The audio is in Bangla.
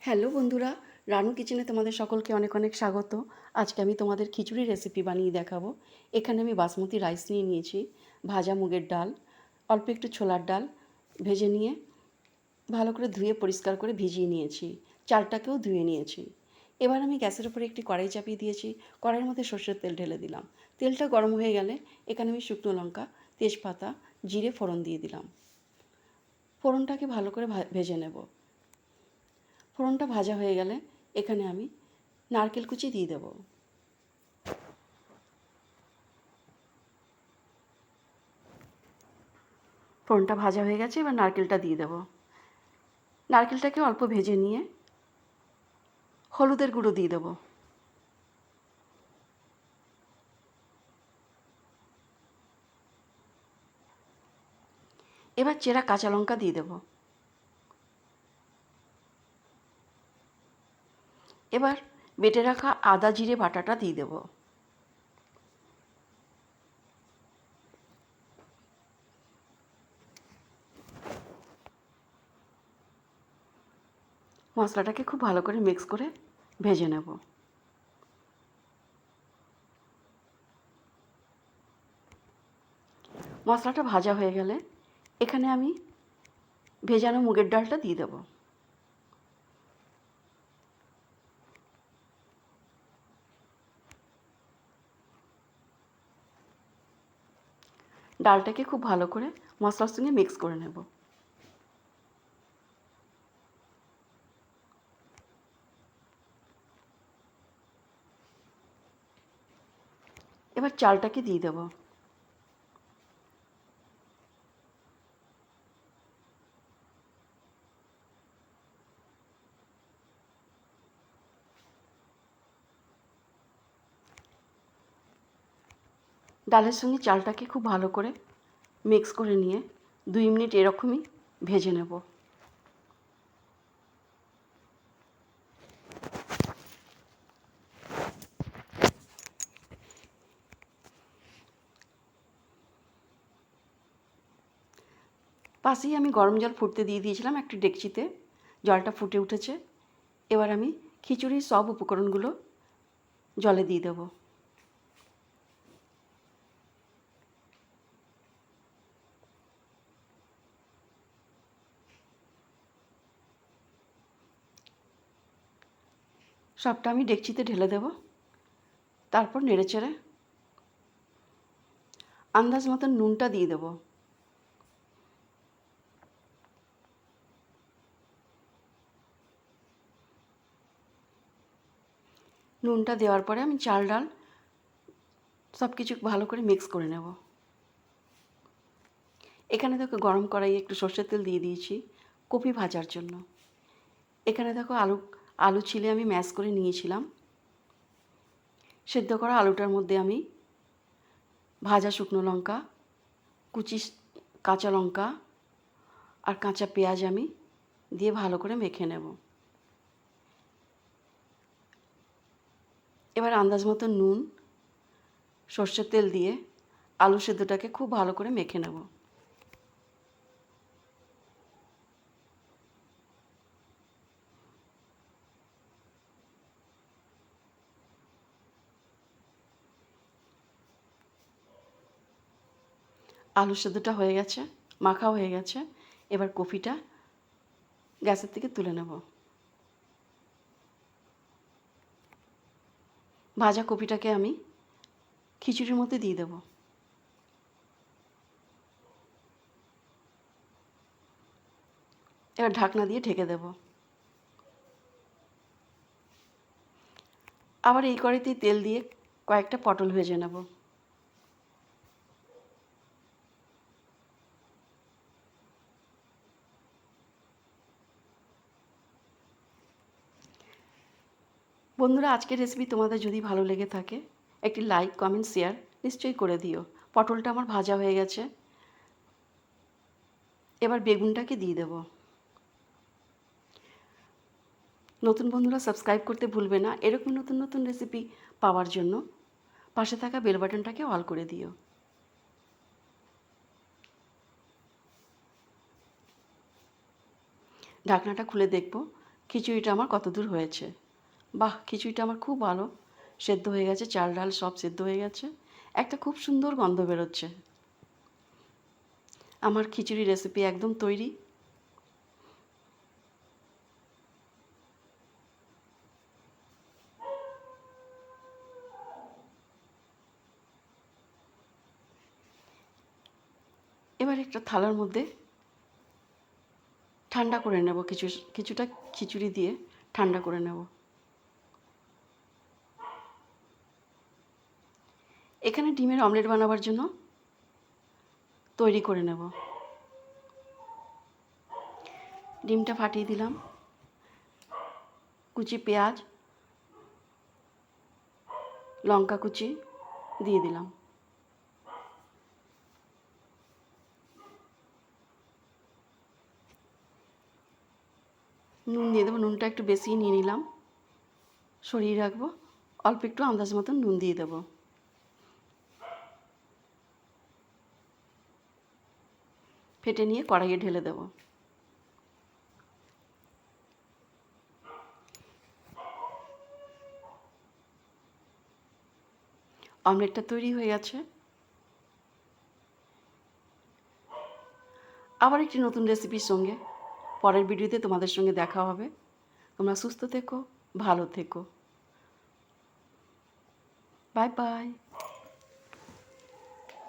হ্যালো বন্ধুরা, রানু কিচেনে তোমাদের সকলকে অনেক অনেক স্বাগত। আজকে আমি তোমাদের খিচুড়ি রেসিপি বানিয়ে দেখাবো। এখানে আমি বাসমতি রাইস নিয়ে নিয়েছি, ভাজা মুগের ডাল, অল্প একটু ছোলার ডাল ভেজে নিয়ে ভালো করে ধুয়ে পরিষ্কার করে ভিজিয়ে নিয়েছি। চালটাকেও ধুয়ে নিয়েছি। এবার আমি গ্যাসের উপরে একটি কড়াই চাপিয়ে দিয়েছি। কড়াইয়ের মধ্যে সর্ষের তেল ঢেলে দিলাম। তেলটা গরম হয়ে গেলে এখানে আমি শুকনো লঙ্কা, তেজপাতা, জিরে ফোড়ন দিয়ে দিলাম। ফোড়নটাকে ভালো করে ভেজে নেব। ফোড়নটা ভাজা হয়ে গেলে এখানে আমি নারকেল কুচি দিয়ে দেব। ফোড়নটা ভাজা হয়ে গেছে, এবার নারকেলটা দিয়ে দেব। নারকেলটাকে অল্প ভেজে নিয়ে হলুদের গুঁড়ো দিয়ে দেব। এবার চেরা কাঁচা লঙ্কা দিয়ে দেব। এবার বেটে রাখা আদা জিরে বাটাটা দিয়ে দেব। মশলাটাকে খুব ভালো করে মিক্স করে ভেজে নেব। মশলাটা ভাজা হয়ে গেলে এখানে আমি ভেজানো মুগের ডালটা দিয়ে দেব। ডালটাকে খুব ভালো করে মশলার সঙ্গে মিক্স করে নেব। এবার চালটাকে দিয়ে দেব। ডালের সঙ্গে চালটাকে খুব ভালো করে মিক্স করে নিয়ে 2 মিনিট এরকমই ভেজে নেব। পাশেই আমি গরম জল ফুটতে দিয়ে দিয়েছিলাম একটি ডেকচিতে। জলটা ফুটে উঠেছে। এবার আমি খিচুড়ির সব উপকরণগুলো জলে দিয়ে দেব। সবটা আমি ডেকচিতে ঢেলে দেব। তারপর নেড়েচেড়ে আন্দাজ মতন নুনটা দিয়ে দেব। নুনটা দেওয়ার পরে আমি চাল ডাল সব কিছু ভালো করে মিক্স করে নেব। এখানে দেখো গরম কড়াইয়ে একটু সর্ষের তেল দিয়ে দিয়েছি কপি ভাজার জন্য। এখানে দেখো আলু ছিলে আমি ম্যাশ করে নিয়েছিলাম। সেদ্ধ করা আলুটার মধ্যে আমি ভাজা শুকনো লঙ্কা, কুচি কাঁচা লঙ্কা আর কাঁচা পেঁয়াজ আমি দিয়ে ভালো করে মেখে নেব। এবার আন্দাজ মতো নুন, সর্ষের তেল দিয়ে আলু সেদ্ধটাকে খুব ভালো করে মেখে নেব। আলু সেদ্ধটা হয়ে গেছে, মাখা হয়ে গেছে। এবার কপিটা গ্যাসের থেকে তুলে নেব। ভাজা কপিটাকে আমি খিচুড়ির মধ্যে দিয়ে দেব। এবার ঢাকনা দিয়ে ঢেকে দেব। আবার এই কড়াইতেই তেল দিয়ে কয়েকটা পটল ভেজে নেব। বন্ধুরা, আজকের রেসিপি তোমাদের যদি ভালো লেগে থাকে একটি লাইক কমেন্ট শেয়ার নিশ্চয়ই করে দিও। পটলটা আমার ভাজা হয়ে গেছে। এবার বেগুনটাকে দিয়ে দেব। নতুন বন্ধুরা সাবস্ক্রাইব করতে ভুলবে না। এরকম নতুন নতুন রেসিপি পাওয়ার জন্য পাশে থাকা বেল বাটনটাকে অল করে দিও। ঢাকনাটা খুলে দেখব খিচুড়িটা আমার কতদূর হয়েছে। বাহ, খিচুড়িটা আমার খুব ভালো সেদ্ধ হয়ে গেছে, চাল ডাল সব সেদ্ধ হয়ে গেছে, একটা খুব সুন্দর গন্ধ বেরোচ্ছে। আমার খিচুড়ি রেসিপি একদম তৈরি। এবার একটা থালার মধ্যে ঠান্ডা করে নেব, কিছুটা খিচুড়ি দিয়ে ঠান্ডা করে নেব। এখানে ডিমের অমলেট বানাবার জন্য তৈরি করে নেব। ডিমটা ফাটিয়ে দিলাম, কুচি পেঁয়াজ, লঙ্কা কুচি দিয়ে দিলাম, নুন দিয়ে দেবো। নুনটা একটু বেশিই নিয়ে নিলাম, সরিয়ে রাখবো। অল্প একটু আন্দাজ মতন নুন দিয়ে দেবো। ফেটে নিয়ে কড়াইয়ে ঢেলে দেবো। অমলেটটা তৈরি হয়ে গেছে। আবার একটি নতুন রেসিপির সঙ্গে পরের ভিডিওতে তোমাদের সঙ্গে দেখা হবে। তোমরা সুস্থ থেকো, ভালো থেকো। Bye bye.